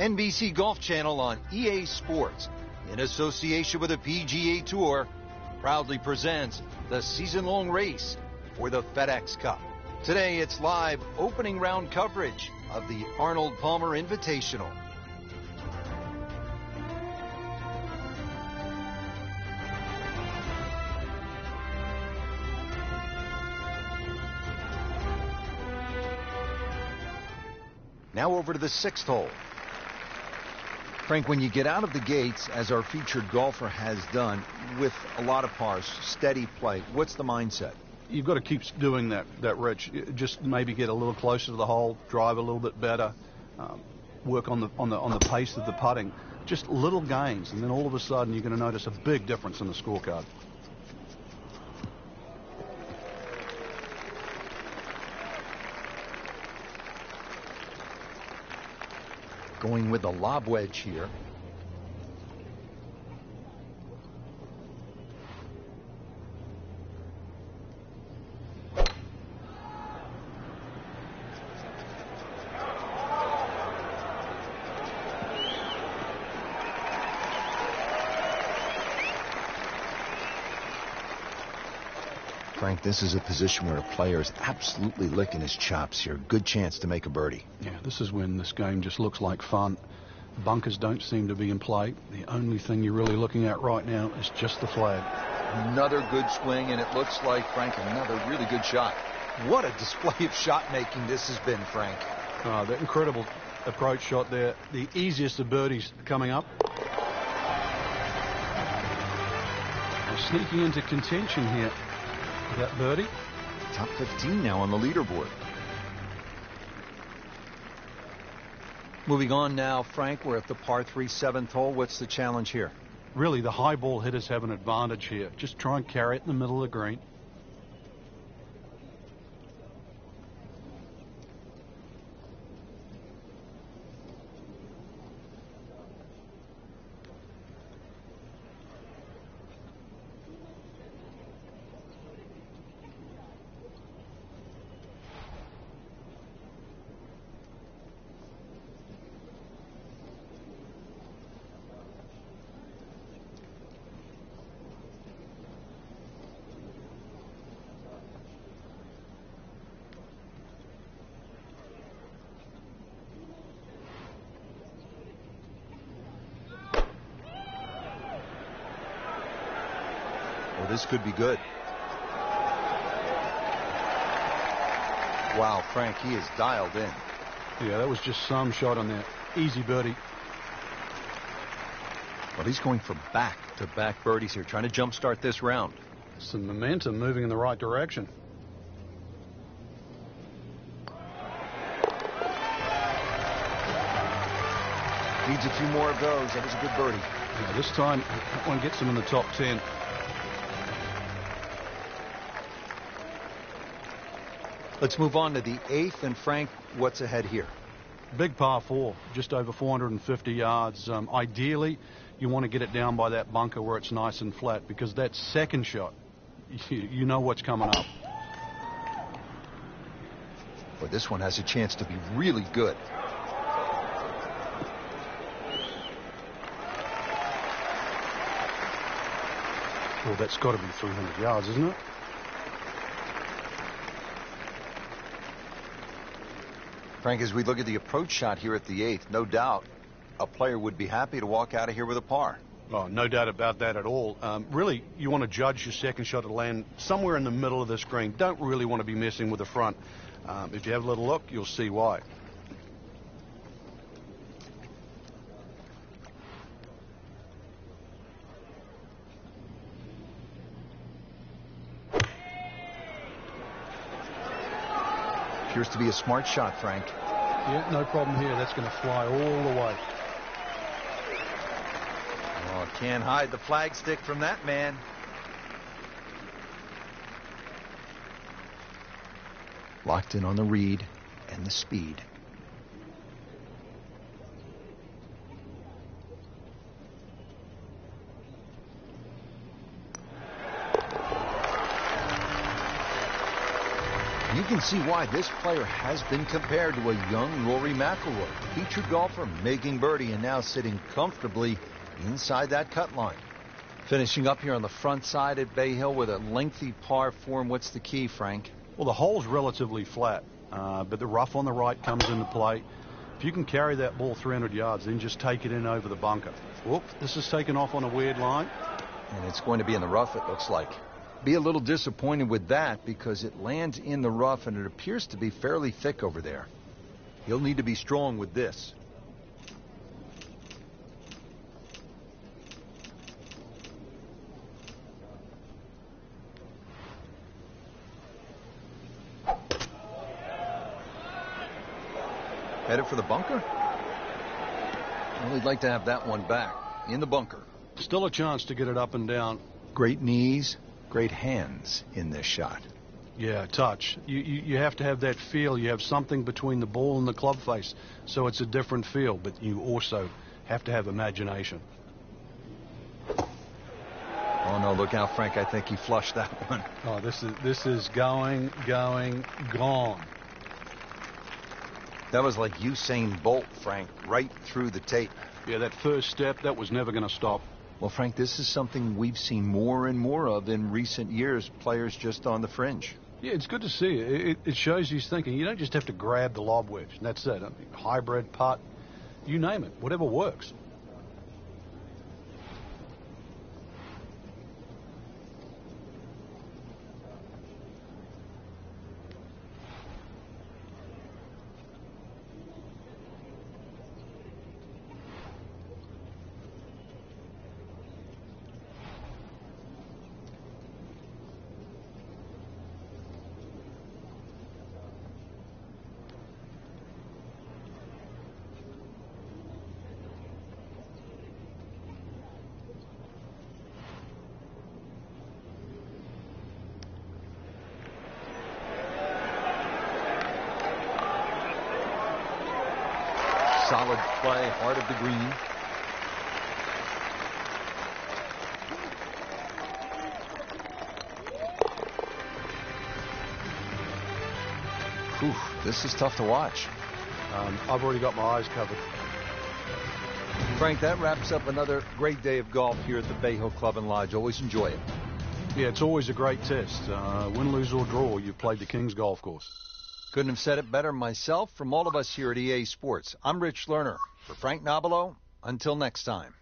NBC Golf Channel on EA Sports, in association with the PGA Tour, proudly presents the season-long race for the FedEx Cup. Today, it's live opening round coverage of the Arnold Palmer Invitational. Now over to the 6th hole. Frank, when you get out of the gates, as our featured golfer has done, with a lot of pars, steady play, what's the mindset? You've got to keep doing that, Rich. Just maybe get a little closer to the hole, drive a little bit better, work on the pace of the putting. Just little gains, and then all of a sudden you're going to notice a big difference in the scorecard. Going with a lob wedge here. Frank, this is a position where a player is absolutely licking his chops here. Good chance to make a birdie. Yeah, this is when this game just looks like fun. Bunkers don't seem to be in play. The only thing you're really looking at right now is just the flag. Another good swing, and it looks like, Frank, another really good shot. What a display of shot making this has been, Frank. Oh, that incredible approach shot there. The easiest of birdies coming up. Sneaking into contention here. That birdie. Top 15 now on the leaderboard. Moving on now, Frank, we're at the par 3 7th hole. What's the challenge here? Really, the high ball hitters have an advantage here. Just try and carry it in the middle of the green. Well, this could be good. Wow, Frank, he is dialed in. Yeah, that was just some shot on that. Easy birdie. Well, he's going for back-to-back birdies here, trying to jumpstart this round. Some momentum moving in the right direction. Needs a few more of those. That was a good birdie. Yeah, this time, that one gets him in the top 10. Let's move on to the 8th. And Frank, what's ahead here? Big par 4, just over 450 yards. Ideally, you want to get it down by that bunker where it's nice and flat, because that second shot, you know what's coming up. Well, this one has a chance to be really good. Well, that's got to be 300 yards, isn't it? Frank, as we look at the approach shot here at the 8th, no doubt a player would be happy to walk out of here with a par. Oh, no doubt about that at all. Really, you want to judge your second shot to land somewhere in the middle of this green. Don't really want to be messing with the front. If you have a little look, you'll see why. Appears to be a smart shot, Frank. Yeah, no problem here. That's going to fly all the way. Oh, can't hide the flagstick from that man. Locked in on the read and the speed. You can see why this player has been compared to a young Rory McIlroy, featured golfer making birdie and now sitting comfortably inside that cut line. Finishing up here on the front side at Bay Hill with a lengthy par 4. What's the key, Frank? Well, the hole's relatively flat, but the rough on the right comes into play. If you can carry that ball 300 yards, then just take it in over the bunker. Whoop, this is taken off on a weird line. And it's going to be in the rough, it looks like. Be a little disappointed with that because it lands in the rough and it appears to be fairly thick over there. He'll need to be strong with this. Headed for the bunker? Well, he'd like to have that one back in the bunker. Still a chance to get it up and down. Great knees, great hands in this shot. Yeah, touch. You have to have that feel. You have something between the ball and the club face, so it's a different feel, but you also have to have imagination. Oh, no, look out, Frank. I think he flushed that one. Oh, this is going, gone. That was like Usain Bolt, Frank, right through the tape. Yeah, that first step, that was never going to stop. Well, Frank, this is something we've seen more and more of in recent years, players just on the fringe. Yeah, it's good to see. It shows he's thinking. You don't just have to grab the lob wedge, and that's it. I mean, hybrid, putt, you name it, whatever works. Solid play, heart of the green. Whew, this is tough to watch. I've already got my eyes covered. Frank, that wraps up another great day of golf here at the Bay Hill Club and Lodge. Always enjoy it. Yeah, it's always a great test. Win, lose, or draw, you've played the King's Golf Course. Couldn't have said it better myself. From all of us here at EA Sports, I'm Rich Lerner. For Frank Nobilo, until next time.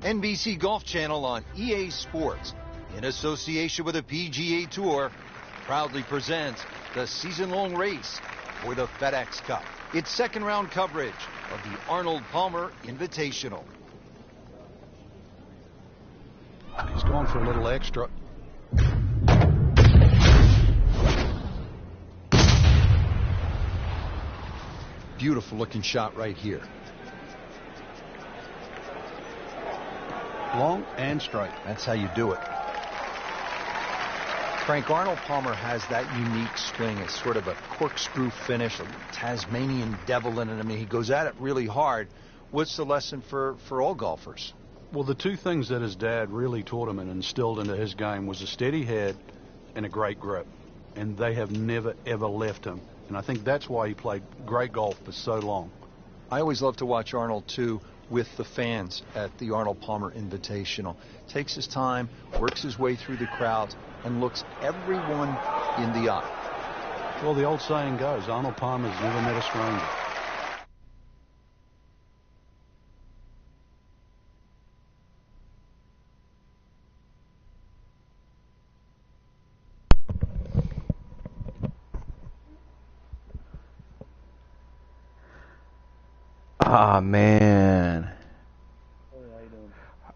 NBC Golf Channel on EA Sports, in association with the PGA Tour, proudly presents the season-long race for the FedEx Cup. Its second-round coverage of the Arnold Palmer Invitational. He's gone for a little extra. Beautiful-looking shot right here. Long and straight. That's how you do it. Frank, Arnold Palmer has that unique swing. It's sort of a corkscrew finish, a Tasmanian devil in it. I mean, he goes at it really hard. What's the lesson for all golfers? Well, the two things that his dad really taught him and instilled into his game was a steady head and a great grip. And they have never, ever left him. And I think that's why he played great golf for so long. I always love to watch Arnold, too, with the fans at the Arnold Palmer Invitational. Takes his time, works his way through the crowd, and looks everyone in the eye. Well, the old saying goes, Arnold Palmer's never met a stranger. Ah, man.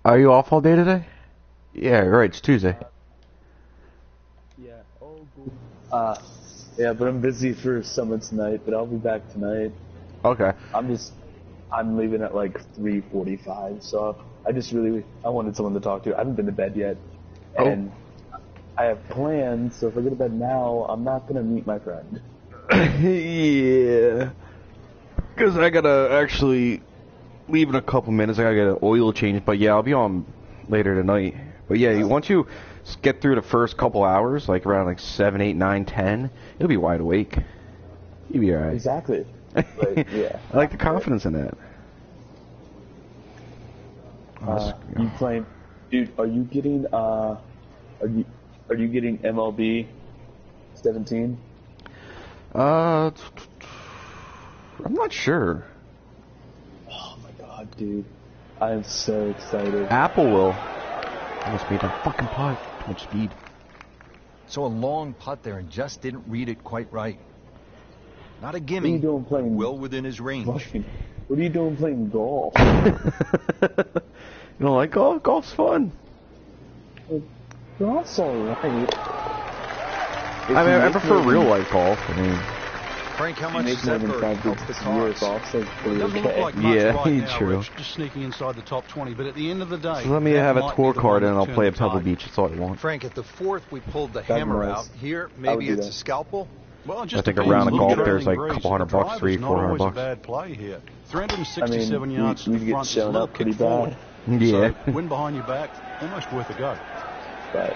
Are you off all day today? Yeah, right. It's Tuesday. Yeah. Oh, cool. Yeah, but I'm busy for summer tonight, but I'll be back tonight. Okay. I'm leaving at like 3:45, so I wanted someone to talk to. I haven't been to bed yet, and I have plans, so if I go to bed now, I'm not gonna meet my friend. Yeah. Because I gotta actually leave in a couple minutes. I gotta get an oil change, but yeah, I'll be on later tonight. But yeah, once you get through the first couple hours, like around like 7, 8, 9, 10, you'll be wide awake. You'll be alright. Exactly. But, yeah. I like the confidence in that. You playing, dude? Are you getting are you getting MLB 17? I'm not sure. Oh my god, dude! I am so excited. Apple will. Almost made that fucking putt. Too much speed. So a long putt there and just didn't read it quite right. Not a What are gimme. you doing playing? Well within his range. What are you doing playing golf? You don't like golf? Golf's fun. Golf's alright. I prefer real life golf. I mean, Frank, how much Make does more that than birdie 5 help the digits a year. cause? Golf's like It doesn't look like much Yeah, right now, true. Rich, just sneaking inside the top 20. But at the end of the day, so let me that have a might tour be the card one and that I'll turned play the at Pebble tide. Beach. That's all I want. Frank, at the fourth, we pulled the That'd be hammer nice. out. Here, I would maybe do it's that. a scalpel. Well, it just I think a depends. round of Look golf at there's like a everything couple agrees. $100, The drive is $300, not $400 always bucks. a bad play here. I 367 mean, yards to we the get front is a shown little up pretty kick forward. bad. Yeah. So, wind behind your back, almost worth a go. But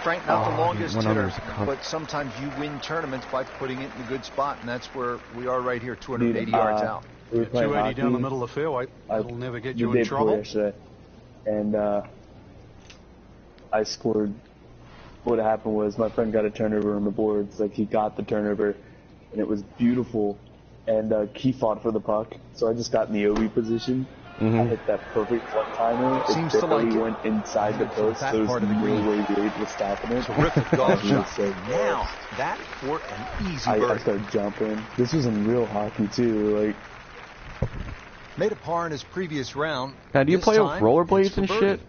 Frank, not the longest one under hitter, is a cup. but sometimes you win tournaments by putting it in a good spot, and that's where we are right here, 280 yards out. we were playing 280 down the hockey. middle of the fairway. That'll never get The you day in before trouble. yesterday, and I scored. What happened was my friend got a turnover on the boards. Like he got the turnover, and it was beautiful. And he fought for the puck, so I just got in the OB position. I hit that perfect one timer. Seems it to like barely it. went inside the post. That There was part of the no green. way Dave was stopping it. Terrific golf I was shot. so Now, that for an easy I birdie. started jumping. This was in real hockey too. Like Made a par in his previous round. Now, do you This play with time, rollerblades it's for and birdie. shit?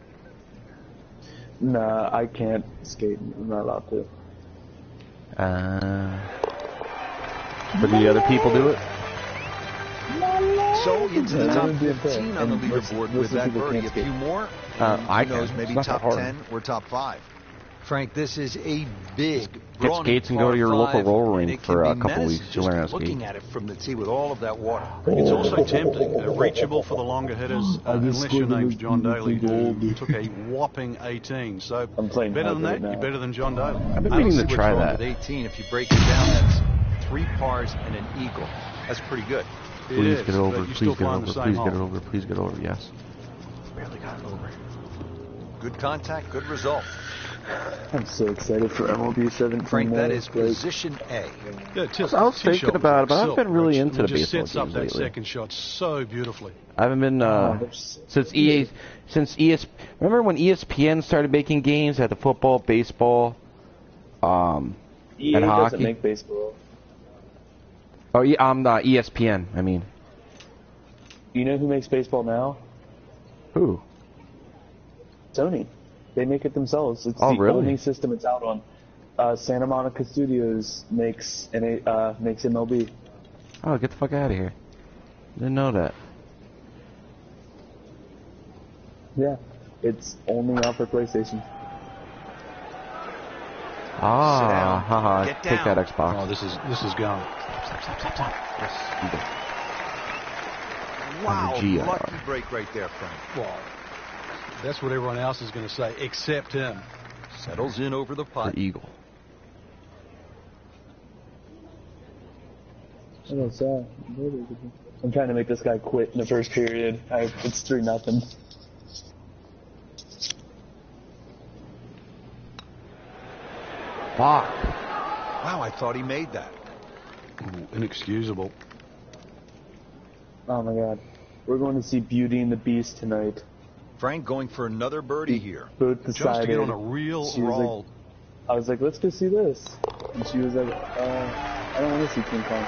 nah, I can't skate. I'm not allowed to. But the other people do it? So into the Yeah, top that would be a 15 pick. on the And most leaderboard with that people birdie. can't A few skate. more, I who knows, can. maybe It's not top that hard. 10 or top 5. Frank, this is a big Get brawny skates and go to your par local five, roller and rink it for can a be couple menacing weeks to just learn how to looking skate. at it from the tee with all of that water. It's also tempting, reachable for the longer hitters, I just unless your scored name's the John Daly, who goal. took a whopping 18. So I'm playing better than hockey that, right you're now. better than John Daly. I've been I don't meaning see to what's try wrong that. with 18. If you break it down, that's 3 pars and an eagle. That's pretty good. It Please is, get it over, but you're still please get it playing over, the same please get it hole. over, please get it over, yes. Barely got it over. Good contact, good result. I'm so excited for MLB 17. Frank, that is Like, position A. Yeah, just I was tee thinking shot about it, but I haven't silk, been really Rich. into It the just baseball sets up games that lately. second shot so beautifully. I haven't been there's- since remember when ESPN started making games at the football, baseball, EA and doesn't hockey. make baseball. Oh yeah, ESPN. I mean, You know who makes baseball now? who? Sony. They make it themselves. It's Oh, the really? only system it's out on. Santa Monica Studios makes makes MLB. Oh, get the fuck out of here! Didn't know that. Yeah, it's only out for PlayStation. Ah, haha! Get Take down. that Xbox. Oh, this is gone. Stop. Wow, GIR. lucky break right there, Frank. Well, that's what everyone else is going to say, except him. Settles in over the For putt. Eagle. I'm trying to make this guy quit in the first period. It's 3-0. Fuck. Wow, I thought he made that. Ooh, inexcusable. Oh my God, we're going to see Beauty and the Beast tonight. Frank going for another birdie here. Both Just decided. to get on a real She was roll. I was like, let's go see this, and she was like, I don't want to see King Kong.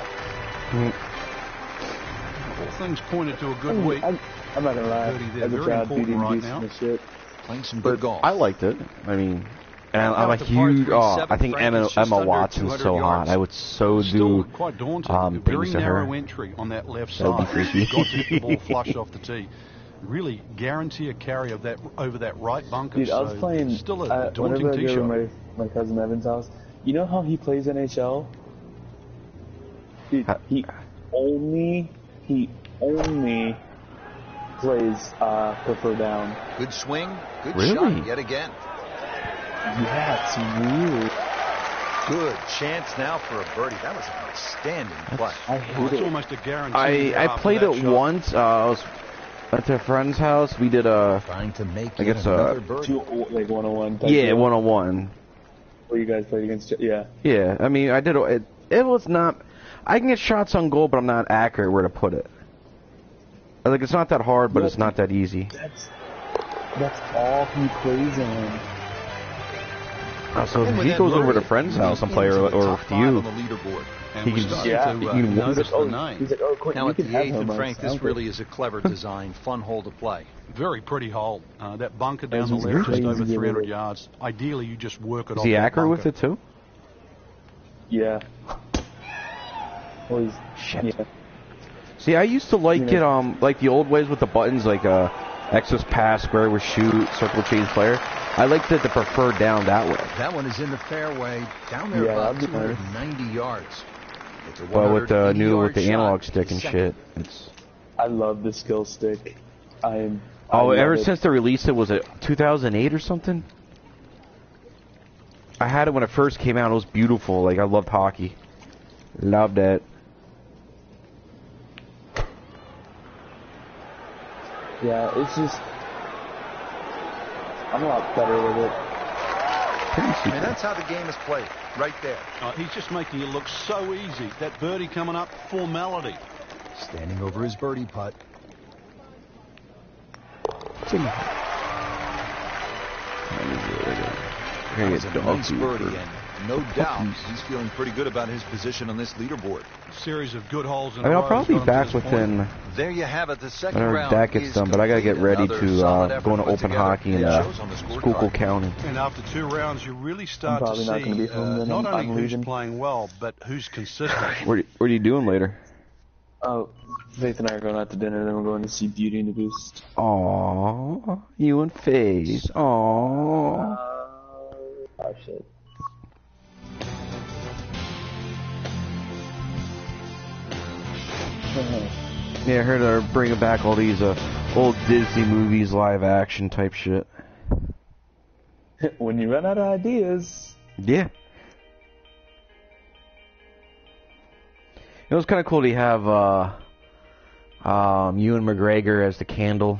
things pointed to a good week. I'm not gonna lie. Birdie there, As a very child, important beating right Deuce now. and shit. Playing some good golf. I liked it. I mean, and Now I'm a at the par huge. 3 Oh, seven, I think Frank is just Emma under Watson's 200 so hot. yards. I would so Still do. quite daunting. Very things to narrow her. entry on that left That would be side. creepy. You've got to hit the ball flush off the tee. Really guarantee a carry of that over that right bunker. Dude, I was so playing. still a daunting Whenever I tee go shot. to my cousin Evan's house, you know how he plays NHL? Dude, he only plays prefer down. Good swing. Good Really? shot yet again. Yeah, it's weird. Good chance now for a birdie. That was an outstanding play. I Oh, hate it's it. almost a guarantee. I after played that it shot. once. I was at a friend's house. We did a Trying to make I it guess, another birdie. Like 101 type. yeah deal, 101. Where you guys played against? Yeah. Yeah, I mean I did it. It was not. I can get shots on goal, but I'm not accurate where to put it. Like it's not that hard, but it's not that easy. That's all he plays on. So And if with he that goes over birdie, to friend's he's house and play, into the or top with 5 you, on the leaderboard. And He we're can- starting Yeah, to you can notice oh, the name. he's like, oh, Quentin, Now you at can the have eighth, him. and I Frank, was this like, really is a clever design, fun hole to play. Very pretty hole. That bunker down As the he's left, just crazy over with 300 it. yards. Ideally, you just work it is off he that accurate with bunker. it too? Yeah. Well, he's, Shit. yeah. See, I used to like You it, know- like the old ways with the buttons, like X's pass, square with shoot, circle change player. I liked it to prefer down that way. That one is in the fairway, down there Yeah, about that'd be nice. 290 yards. It's a But with the 180 new, with yard the shot. analog stick and Second. shit, it's. I love the skill stick. I Oh, love ever it. since they released it, was it 2008 or something? I had it when it first came out. It was beautiful. Like I loved hockey. Loved it. Yeah, it's just. I'm a lot better with it. Pretty And super. that's how the game is played, right there. He's just making it look so easy. That birdie coming up, formality. Standing over his birdie putt. That was a nice birdie, and no doubt he's feeling pretty good about his position on this leaderboard. Series of good holes in I mean, a I'll row probably has be got him back to this point. within There you have it. The second whenever round that gets is done, but I gotta get complete. ready Another to solid go effort into put open together. hockey It in shows on the Schuylkill scorecard. County. And after 2 rounds, you really start to probably not gonna see be home then. not only I'm who's leaving. playing well, but who's consistent. What are you doing later? Oh, Faith and I are going out to dinner, then we're going to see Beauty and the Beast. Aww, you and FaZe. Aww. Oh shit. Yeah, I heard they're bringing back all these old Disney movies, live action type shit. When you run out of ideas. Yeah. It was kind of cool to have Ewan McGregor as the Candle.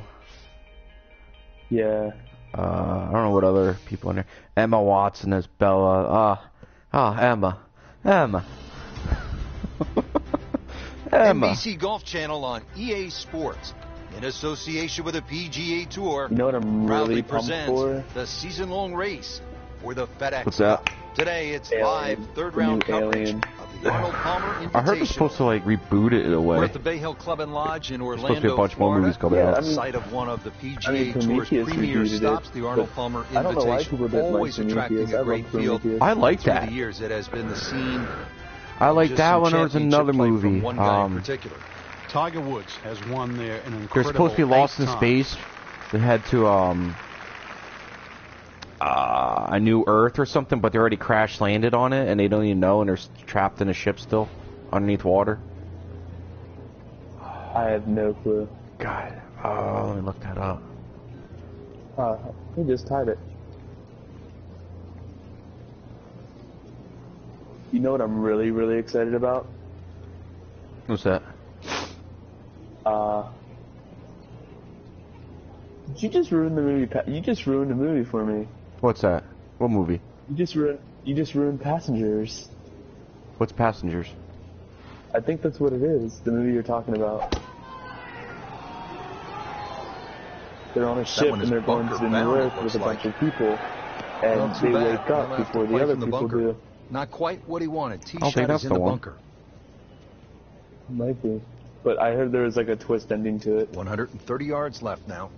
Yeah. I don't know what other people in there. Emma Watson as Bella. Emma. Emma. NBC Golf Channel on EA Sports, in association with the PGA Tour, You know what I'm proudly really pumped presents for? the season-long race for the FedEx What's that? Cup. Today, it's Alien. live third The round new coverage Alien. of the Arnold Palmer Invitational. I heard they're supposed to like reboot it in a way. We're at the Bay Hill Club and Lodge in supposed to Orlando, be a bunch more Florida. movies coming Yeah, out. I mean- Site of one of the PGA I mean, Tour's Prometheus premier rebooted it, stops, the Arnold but Palmer I don't know why people Invitational. didn't like Always attracting Prometheus. a I great love field. Prometheus. I like Through that. the years, it has been the scene. I like Just that some one. There was championship another play from movie. one guy in particular. Tiger Woods has won there an incredible They're supposed to be lost in 8 times. space. They had to a new Earth or something, but they already crash landed on it, and they don't even know, and they're trapped in a ship still underneath water. I have no clue. God, let me look that up. He just tied it. You know what I'm really, really excited about? What's that? You just ruined the movie. You just ruined the movie for me. What's that? What movie? You just ruined Passengers. What's Passengers? I think that's what it is. The movie you're talking about. They're on a ship one and is they're going bunker to New bound, it Earth with looks a bunch like. of people, and Not too they bad. wake They'll up have to before play the other from the people bunker. do. Not quite what he wanted. Tee I don't think shot that's is in the the one. bunker. Might be. but I heard there was like a twist ending to it. 130 yards left now.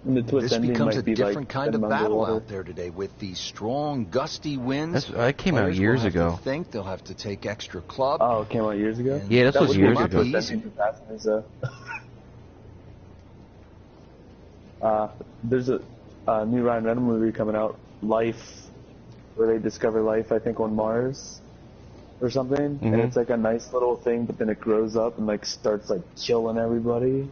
And the twist This ending becomes a might be different like kind of them battle underwater. out there today with these strong, gusty winds. That came out Players years will have ago. to think they'll have to take extra club. Oh, it came out years ago? And Yeah, this That was would years be ago. a twist ending for Passengers, though. There's a new Ryan Reynolds movie coming out, Life, where they discover life, I think, on Mars or something. And it's like a nice little thing, but then it grows up and like starts like killing everybody.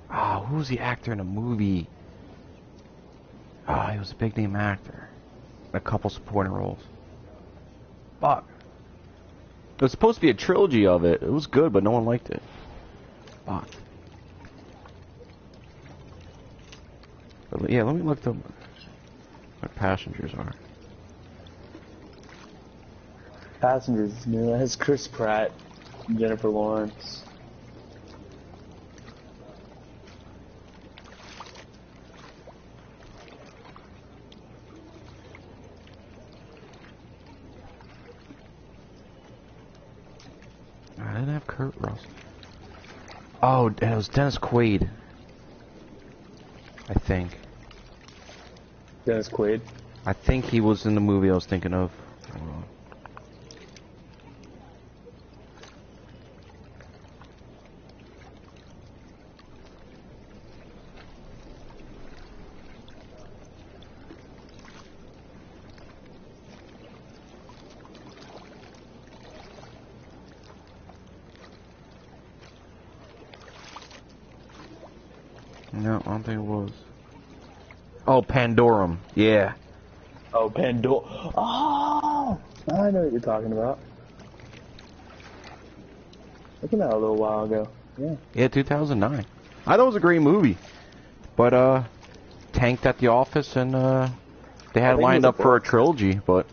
Ah, who was the actor in the movie? Ah, he was a big name actor. A couple supporting roles. Fuck. It was supposed to be a trilogy of it. It was good, but no one liked it. Fuck. But yeah, let me look up what Passengers are. Passengers, you know, it has Chris Pratt and Jennifer Lawrence. I didn't have Kurt Russell. Oh, it was Dennis Quaid. I think. Dennis Quaid. I think he was in the movie I was thinking of. Hold on. No, I don't think it was. Oh, Pandorum. Yeah. Oh, Pandora. Oh! I know what you're talking about. That came out a little while ago. Yeah. Yeah, 2009. I thought it was a great movie. But, tanked at the office and, they had think it lined was a up for a book. trilogy, but...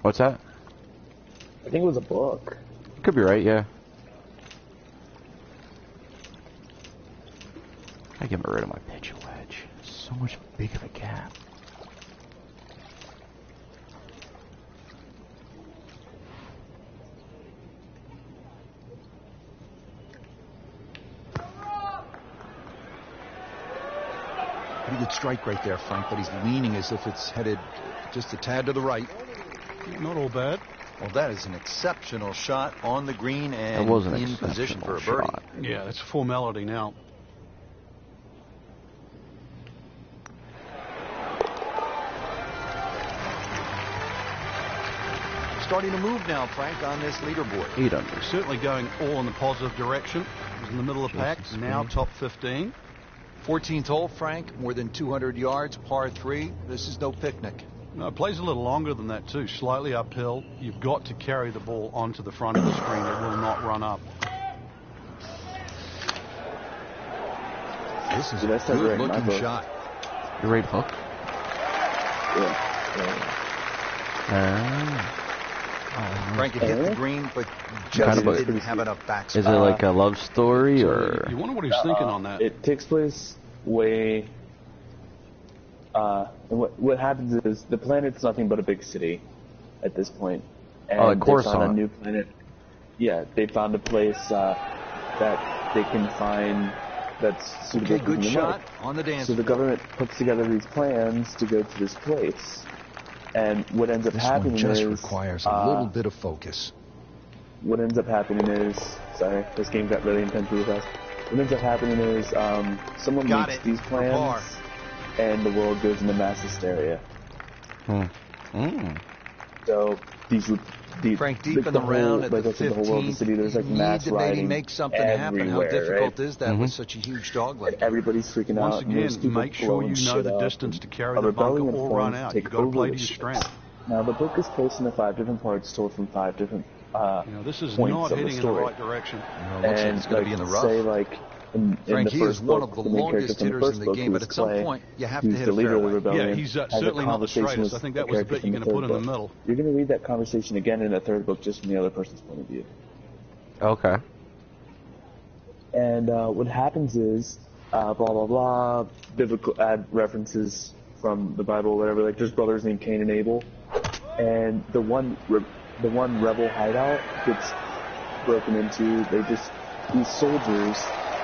What's that? I think it was a book. Could be right, yeah. I get rid of my pitch wedge. So much big of a gap. Pretty good strike right there, Frank, but he's leaning as if it's headed just a tad to the right. Not all bad. Well, that is an exceptional shot on the green That and was an in position for a birdie. shot. Yeah, it's a formality now. Starting to move now, Frank, on this leaderboard. 8 under. Certainly going all in the positive direction. He's in the middle of the pack. Jason Now Speed. top 15. 14th hole, Frank, more than 200 yards, par 3. This is no picnic. No, it plays a little longer than that too. Slightly uphill. You've got to carry the ball onto the front of the screen. It will not run up. This is Dude, a that's not right in my good-looking book. shot. Your right hook? Yeah. Frank, it hit the green, but just Kind of a- didn't have enough backside. Is it like a love story, or... You wonder what he's thinking on that. It takes place way. And what happens is the planet's nothing but a big city at this point. And like they found a Coruscant. new planet. Yeah, they found a place that they can find that's suitable Okay, for good human shot life. on the dance So the floor. government puts together these plans to go to this place. And what ends up This happening one just is requires a little bit of focus. what ends up happening is, sorry, this game got really intense really fast. What ends up happening is someone Got makes it. these For par. plans, and the world goes into mass hysteria. So Frank, deep like in the whole, round at like the I said, the whole world, the 15th, city, there's like you mass need to maybe rioting make something happen. How everywhere, difficult right? is that with such a huge dog like And that? everybody's freaking Once out. and there's again, people make sure blowing you know shit the up, distance and to carry a the bunker rebellion or of run forms out. take You've got to over play to the your shit. strength. Now the book is placed into 5 different parts, told from 5 different You know, this is points not of the heading in the story. right direction. It looks like And it's going to be in the rough. say like in Frank, the he is first one book, of the main character longest from hitters in first the book, game, who but was at some Clay, point, you have who's to hit the a leader of the fairway. rebellion. Yeah, he's has a certainly not the conversation straightest. with I think that the was the character bit you're from going to put in third the book. middle. You're going to read that conversation again in the third book, just from the other person's point of view. And what happens is, blah blah blah, biblical add references from the Bible or whatever. Like there's brothers named Cain and Abel, and the one rebel hideout gets broken into. These soldiers.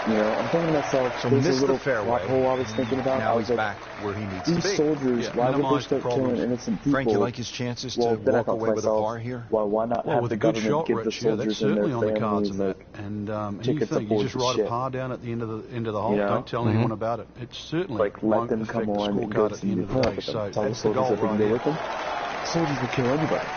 You know, I'm thinking to myself, So there's a missed little the fairway. plot hole I was thinking about. Now I was he's like, back where he needs to be. these soldiers, why would they minimize the start killing problems. innocent people? Frank, you like his chances Well, to then I walk thought away to with a myself, bar here? why not Well, have with the a good government shot, give the Rich, yeah, that's soldiers and certainly their on the cards families in like that. And tickets anything, you aboard just the write ship. a par down at the end of the hole. You know? Don't tell anyone about it. It's certainly like let won't them affect come the on and go scorecard at to the end the of the day. with So them. Tell the that's the soldiers goal that they can right go here. with them. Soldiers will kill anybody.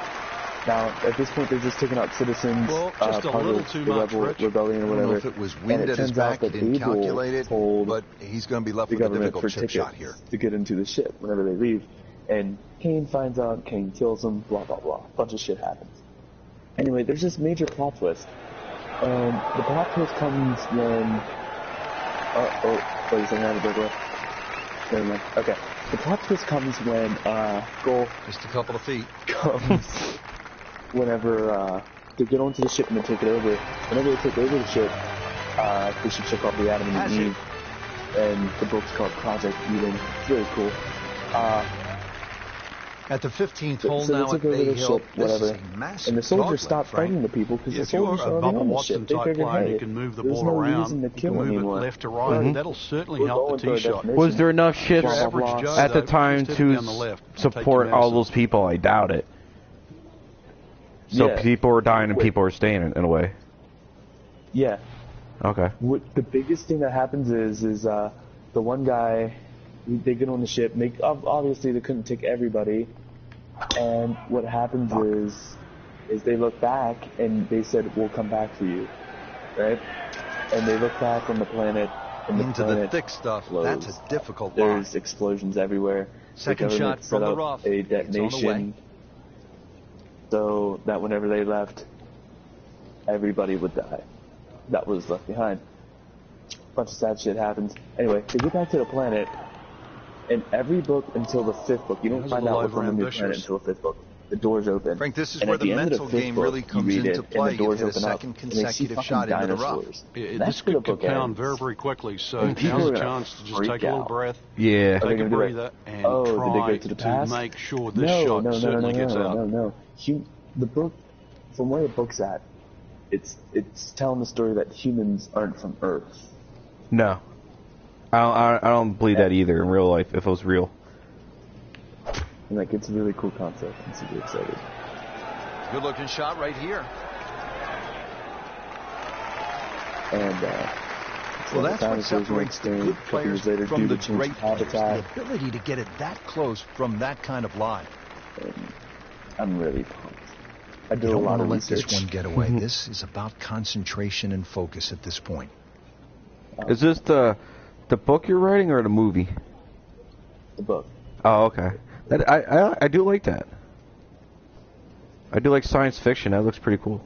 Now, at this point, they're just taking out citizens, Well, just a part little of too the much, Rich. rebellion or I don't know whatever. if it was And wind it at his turns out back, he that didn't Abel calculate it, told but he's going to be left the with a government difficult for chip tickets shot here. to get into the ship whenever they leave. And Cain finds out, Cain kills him, blah, blah, blah. A bunch of shit happens. Anyway, there's this major plot twist. And the plot twist comes when... wait a second, I had a burglar. Never mind. Okay. The plot twist comes when, Goal Just a couple of feet. comes whenever, they get onto the ship and they take it over. Whenever they take over the ship called the Adam and Eve. And the book's called Project Eden. It's really cool. At the 15th So hole they now took at over Bay the Hill, ship, this is whatever. a massive And the soldiers dogleg, stopped Frank. fighting the people because the If you're soldiers a are Bubba on the Watson ship. They type figured, player, hey, you can move the there's ball no around, reason to you can kill move anyone. it left to right. Right. That'll certainly We're help going the for a tee shot. destination. Was there enough Your shifts average Joe, at the though, time just head to down the left and take support your all medicine. those people? I doubt it. So Yeah. people were dying and Wait. people were staying in a way. Yeah. Okay. What the biggest thing that happens is the one guy, they get on the ship. Obviously they couldn't take everybody, and what happens is they look back and they said, "We'll come back for you," right? And they look back on the planet, and Into the planet thick stuff. blows. That's a difficult line. There's explosions everywhere. Second the government shot from set the up rough. a It's on the way. detonation, so that whenever they left, everybody would die. That was left behind. Bunch of sad shit happens. Anyway, they get back to the planet, and every book until the 5th book, you don't That's find a little out what's on the new overambitious. planet until the 5th book. The doors open. Frank, this is and where at the end of mental fifth game book, really you comes read into it, play. And the doors You've hit a open up, second and they see consecutive fucking shot into the rough. dinosaurs. This That's where the could book compound ends. very, very quickly. So And people now's are a gonna chance to just freak take a little out. breath, Yeah. Are they take a gonna do it? breather, and Oh, did they go try to the past? make sure this shot certainly gets out. No. The book, from where the book's at, it's telling the story that humans aren't from Earth. No. I don't believe that either in real life. If it was real. And like, it's a really cool concept. I'm super excited. Good looking shot right here. And Well, the that's what dinosaurs went separates the extinct. good A couple players years later, from due the to change great of players. habitat. The ability to get it that close from that kind of line. And I'm really pumped. I You did a don't lot want to of let research. this one get away. This is about concentration and focus at this point. Is this the book you're writing or the movie? The book. Oh, okay. I do like that. I do like science fiction. That looks pretty cool.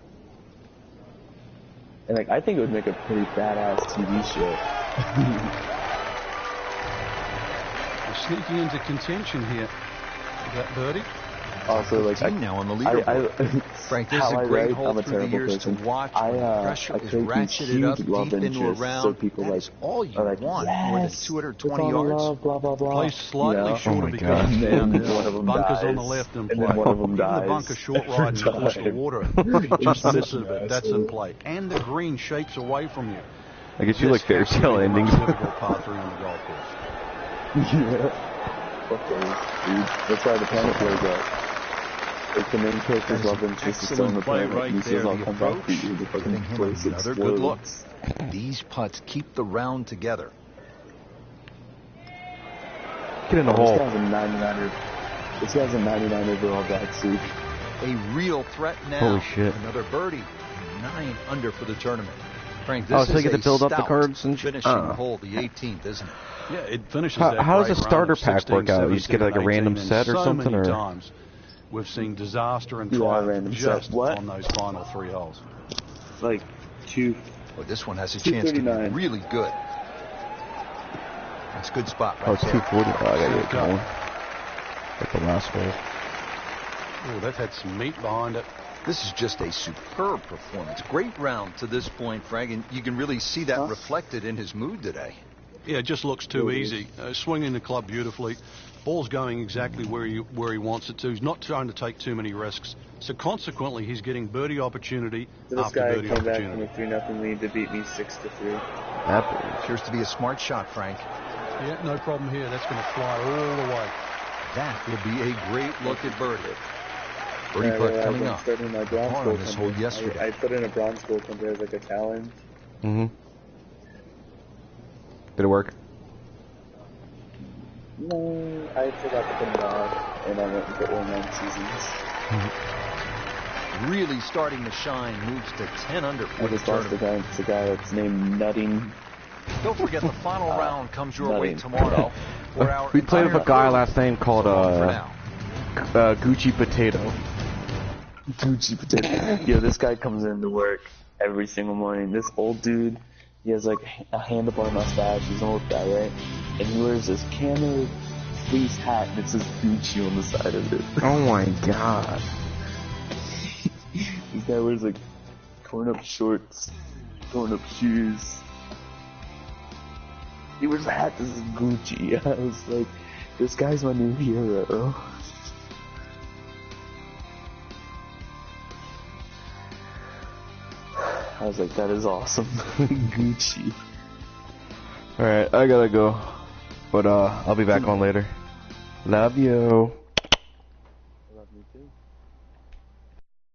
And like, I think it would make a pretty badass TV show. We're sneaking into contention here. That birdie. Also, like, Team now on the leaderboard. Frank, this is how a I great write, hole I'm a through the terrible years person. to watch. When the pressure I is create these ratcheted up huge love deep into a interests, round. so people That like is all you are like, want. yes, More than it's 220 all yards. love, blah blah blah. Plays slightly You know? shorter Oh my because God. it's And downhill. then one of them Bunkers on the dies, left in and play. then one of them Even dies. the bunker short ride and course of the water just misses a bit. That's in play. And the green shakes away from you. I guess you This like fairy has to be tale the most endings. difficult par 3 on the golf course. Yeah. Fuck those, dude. That's why the planet blows up. Like, the main character's love interest is still on the Excellent play planet. right He there. says, I'll The come back approach, to you. The fucking giving him place another good look. explodes. These putts keep the round together. Get in the This hole. guy's a 99er. This guy's a 99 overall backseat. A real threat now. Holy shit. Another birdie. 9 under for the tournament. Frank, this Oh, so is they get a to build up the stout cards and shit? finishing Oh. hole, the 18th, isn't it? Yeah, it finishes How- that how does great a run starter of pack 16, work out? You just get, like, a 17, random 18, set or and something, so many or- times we've seen disaster and Yeah, triumph random just set. What? on those final 3 holes. Like, two. Well, this one has a chance to be 239. really good. That's a good spot right Oh, it's there. 240. Oh, I gotta get it Go. going. Like the last hole. Oh, that had some meat behind it. This is just a superb performance. Great round to this point, Frank, and you can really see that Huh? reflected in his mood today. Yeah, it just looks too easy. Swinging the club beautifully. Ball's going exactly where he wants it to. He's not trying to take too many risks. So consequently, he's getting birdie opportunity So this after guy birdie came back from opportunity. a 3-0 lead to beat me 6-3. Appears to be a smart shot, Frank. Yeah, no problem here. That's going to fly all the way. That will be a great look at birdie. Birdie Yeah, putt well, coming I'm up. starting my bronze Hard goal on this hole contest. yesterday. I put in a bronze goal contest as like a challenge. Mm-hmm. Did it work? No, I forgot to put it on, and I went and put one 9 seasons. Really starting to shine. Moves to 10 under for I the just lost the tournament. guy. It's a guy that's named Nutting. Don't forget the final round comes your way Nutting. tomorrow. For our We played with a guy entire last name called for now. Gucci Potato. Gucci potato. Yo, this guy comes into work every single morning. This old dude, he has like a handlebar mustache. He's an old guy, right? And he wears this camo fleece hat, and it says Gucci on the side of it. Oh my god. This guy wears like torn up shorts, torn up shoes. He wears a hat that says Gucci. I was like, this guy's my new hero. I was like, that is awesome. Gucci. Alright, I gotta go. But I'll be back on later. Love you. I love you too.